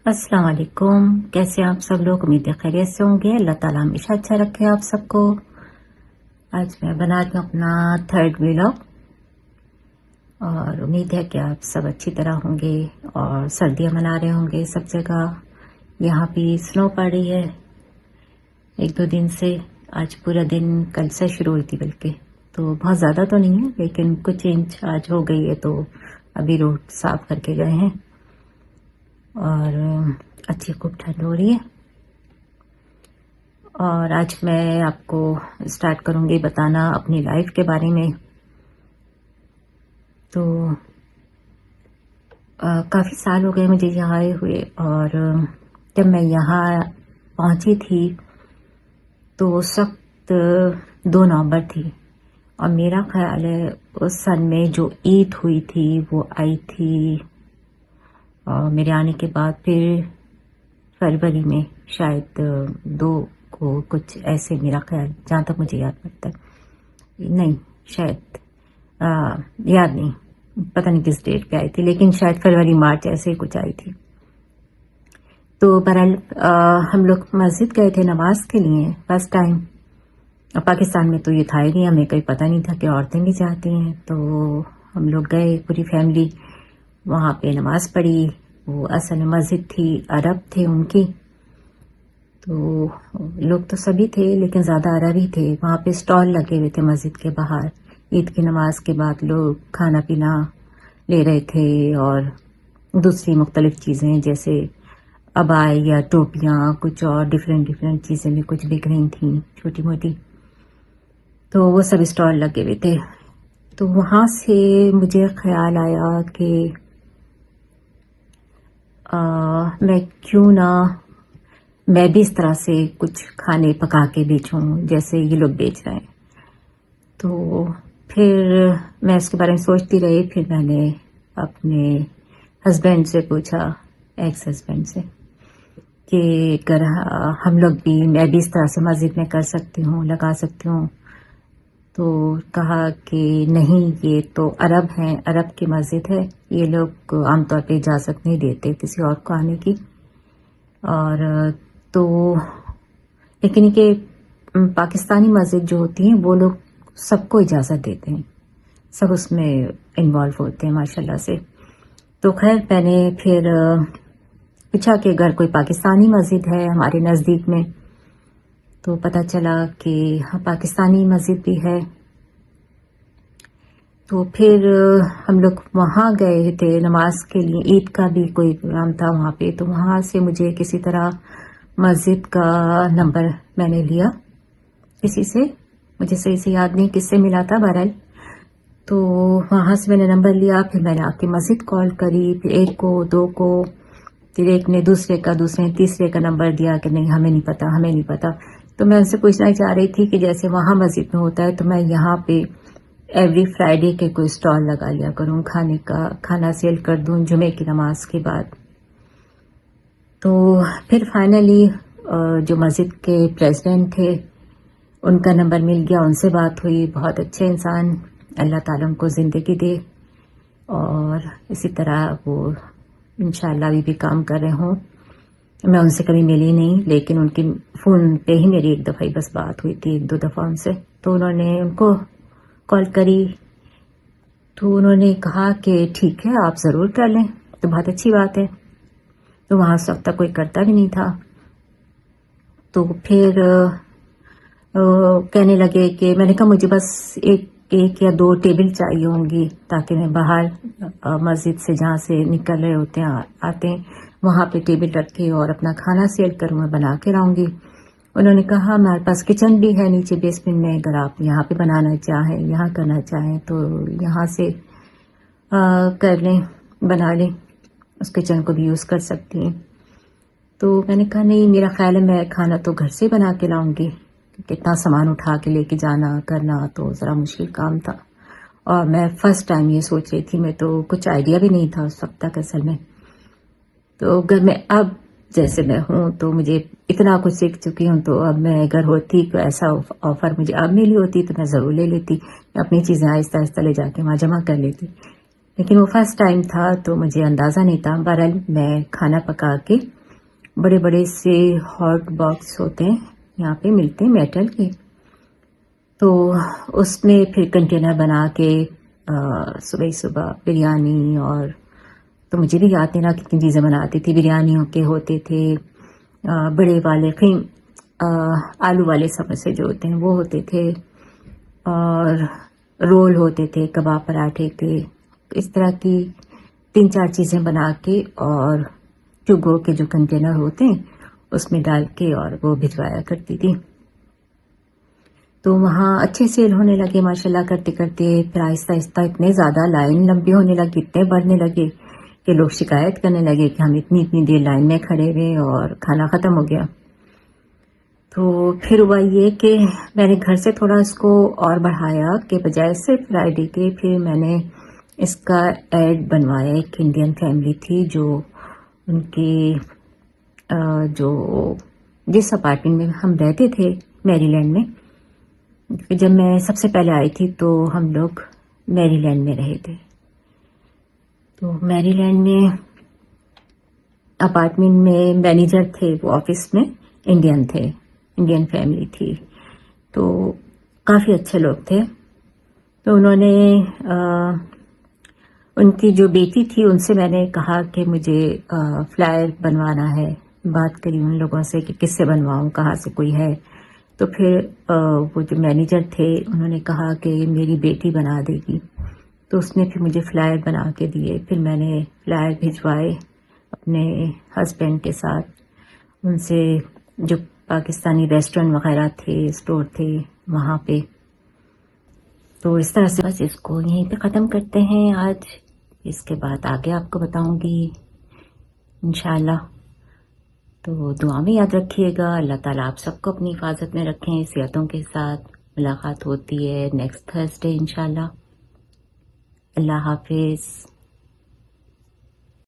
अस्सलाम वालेकुम। कैसे हैं आप सब लोग? उम्मीद है खैरियत से होंगे। अल्लाह ताला हमेशा अच्छा रखे आप सबको। आज मैं बना रही हूँ अपना थर्ड व्लॉग और उम्मीद है कि आप सब अच्छी तरह होंगे और सर्दियाँ मना रहे होंगे सब जगह। यहाँ भी स्नो पड़ रही है एक दो दिन से। आज पूरा दिन कल से शुरू हुई थी बल्कि, तो बहुत ज़्यादा तो नहीं है लेकिन कुछ इंच आज हो गई है। तो अभी रोड साफ करके गए हैं और अच्छी खूब ठंड हो रही है। और आज मैं आपको स्टार्ट करूंगी बताना अपनी लाइफ के बारे में। तो काफ़ी साल हो गए मुझे यहाँ आए हुए, और जब मैं यहाँ पहुंची थी तो उस वक्त 2 नवंबर थी, और मेरा ख्याल है उस सन में जो ईद हुई थी वो आई थी और मेरे आने के बाद फिर फरवरी में शायद 2 को, कुछ ऐसे मेरा ख्याल, जहाँ तक मुझे याद पड़ता है। नहीं शायद याद नहीं, पता नहीं किस डेट पे आई थी, लेकिन शायद फरवरी मार्च ऐसे ही कुछ आई थी। तो बहरहाल हम लोग मस्जिद गए थे नमाज के लिए फर्स्ट टाइम। पाकिस्तान में तो ये था ही नहीं, हमें कहीं पता नहीं था कि औरतें भी जाती हैं। तो हम लोग गए पूरी फैमिली, वहाँ पे नमाज पढ़ी। वो असल में मस्जिद थी, अरब थे उनकी, तो लोग तो सभी थे लेकिन ज़्यादा अरब ही थे। वहाँ पे स्टॉल लगे हुए थे मस्जिद के बाहर। ईद की नमाज के बाद लोग खाना पीना ले रहे थे और दूसरी मुख्तलिफ चीज़ें जैसे अबाए या टोपियाँ, कुछ और डिफरेंट चीज़ें भी कुछ बिक रही थी छोटी मोटी। तो वो सब स्टॉल लगे हुए थे। तो वहाँ से मुझे ख्याल आया कि मैं क्यों ना मैं भी इस तरह से कुछ खाने पका के बेचूं जैसे ये लोग बेच रहे हैं। तो फिर मैं इसके बारे में सोचती रही। फिर मैंने अपने हस्बैंड से पूछा, एक्स हस्बैंड से, कि अगर हम लोग भी, मैं भी इस तरह से मस्जिद में कर सकती हूँ, लगा सकती हूँ। तो कहा कि नहीं, ये तो अरब हैं, अरब की मस्जिद है, ये लोग आमतौर पे इजाज़त नहीं देते किसी और को आने की। और तो लेकिन कि पाकिस्तानी मस्जिद जो होती हैं वो लोग सबको इजाज़त देते हैं, सब उसमें इन्वॉल्व होते हैं माशाल्लाह से। तो खैर मैंने फिर पूछा कि अगर कोई पाकिस्तानी मस्जिद है हमारे नज़दीक में, तो पता चला कि हाँ पाकिस्तानी मस्जिद भी है। तो फिर हम लोग वहाँ गए थे नमाज के लिए, ईद का भी कोई प्रोग्राम था वहाँ पे। तो वहाँ से मुझे किसी तरह मस्जिद का नंबर मैंने लिया किसी से, मुझे सही से याद नहीं किससे मिला था बहरहाल। तो वहाँ से मैंने नंबर लिया, फिर मैंने आके मस्जिद कॉल करी, फिर 1 को 2 को, फिर एक ने दूसरे ने तीसरे का नंबर दिया कि नहीं हमें नहीं पता, हमें नहीं पता। तो मैं उनसे पूछना चाह रही थी कि जैसे वहाँ मस्जिद में होता है तो मैं यहाँ पे एवरी फ्राइडे के कोई स्टॉल लगा लिया करूँ, खाने का, खाना सेल कर दूँ जुमे की नमाज के बाद। तो फिर फाइनली जो मस्जिद के प्रेसिडेंट थे उनका नंबर मिल गया, उनसे बात हुई। बहुत अच्छे इंसान, अल्लाह ताला उनको ज़िंदगी दे और इसी तरह वो इंशाअल्लाह अभी भी काम कर रहे हों। मैं उनसे कभी मिली नहीं, लेकिन उनकी फ़ोन पे ही मेरी एक दफ़ा ही बस बात हुई थी, 1-2 दफ़ा उनसे। तो उन्होंने उनको कॉल करी तो उन्होंने कहा कि ठीक है आप ज़रूर कर लें, तो बहुत अच्छी बात है। तो वहाँ उस वक्त तक कोई करता भी नहीं था। तो फिर कहने लगे कि, मैंने कहा मुझे बस एक या 2 टेबल चाहिए होंगी ताकि मैं बाहर मस्जिद से जहाँ से निकल रहे होते हैं आते हैं वहाँ पे टेबल रख के और अपना खाना सेल करूँ, मैं बना के लाऊंगी। उन्होंने कहा हमारे पास किचन भी है नीचे बेसमेंट में, अगर आप यहाँ पे बनाना चाहें, यहाँ करना चाहें तो यहाँ से कर लें, बना लें, उस किचन को भी यूज़ कर सकती हैं। तो मैंने कहा नहीं, मेरा ख्याल है मैं खाना तो घर से बना के लाऊंगी, क्योंकि इतना सामान उठा के लेके जाना करना तो ज़रा मुश्किल काम था। और मैं फ़र्स्ट टाइम ये सोच रही थी, मैं तो कुछ आइडिया भी नहीं था उस वक्त तक असल में। तो अगर मैं अब जैसे मैं हूँ तो मुझे इतना कुछ सीख चुकी हूँ, तो अब मैं अगर होती तो ऐसा ऑफ़र मुझे अब मिली होती तो मैं ज़रूर ले लेती, मैं अपनी चीज़ें आहिस्ता आहिस्ता ले जाके वहाँ जमा कर लेती। لیکن وہ فرسٹ ٹائم تھا تو مجھے اندازہ نہیں تھا. بہرحال میں کھانا پکا کے بڑے بڑے سے ہاٹ باکس ہوتے ہیں یہاں پہ ملتے ہیں میٹل کے, تو اس میں پھر کنٹینر بنا کے صبح صبح بریانی, اور تو مجھے بھی یاد نہیں رہا کتنی چیزیں بناتی تھی. بریانیوں کے ہوتے تھے بڑے والے آلو والے سموسے جو ہوتے ہیں وہ ہوتے تھے, اور رول ہوتے تھے, کباب پراٹھے کے, اس طرح کی 3-4 چیزیں بنا کے اور ٹو گو کے جو کنٹینر ہوتے ہیں اس میں ڈال کے اور وہ بھجوایا کرتی تھی. تو وہاں اچھے سیل ہونے لگے ماشاءاللہ کرتے کرتے. پھر آہستہ آہستہ اتنے زیادہ لائن لمبی ہونے لگی, اتنے بڑھنے لگے کہ لوگ شکایت کرنے لگے کہ ہم اتنی دیر لائن میں کھڑے ہوئے اور کھانا ختم ہو گیا. تو پھر ہوا یہ کہ میں نے گھر سے تھوڑا اس کو اور بڑھایا کہ بجائے صرف فرائیڈے کے پھر میں نے اس کا ایڈ بنوایا. ایک انڈین فیملی تھی جو ان کی جو جس اپارٹمنٹ میں ہم رہتے تھے میری لینڈ میں, جب میں سب سے پہلے آئی تھی تو ہم لوگ میری لینڈ میں رہے تھے. تو میری لینڈ میں اپارٹمنٹ میں مینیجر تھے, وہ آفس میں انڈین تھے, انڈین فیملی تھی, تو کافی اچھے لوگ تھے. تو انہوں نے ان کی جو بیٹی تھی ان سے میں نے کہا کہ مجھے فلائر بنوانا ہے. بات کری ان لوگوں سے کہ کس سے بنواؤں, کہاں سے کوئی ہے. تو پھر وہ جو مینیجر تھے انہوں نے کہا کہ میری بیٹی بنا دے گی. تو اس نے پھر مجھے فلائر بنا کے دیے. پھر میں نے فلائر بھجوائے اپنے ہسبینڈ کے ساتھ. ان سے جو پاکستانی ریسٹورنٹ وغیرہ تھے, اسٹور تھے وہاں پہ. تو اس طرح سے بس اس کو یہیں پہ ختم کرتے ہیں آج. اس کے بعد آگے آپ کو بتاؤں گی انشاءاللہ. تو دعا میں یاد رکھیے گا. اللہ تعالیٰ آپ سب کو اپنی حفاظت میں رکھیں, صحتوں کے ساتھ. ملاقات ہوتی ہے نیکسٹ تھرسڈے انشاءاللہ. اللہ حافظ.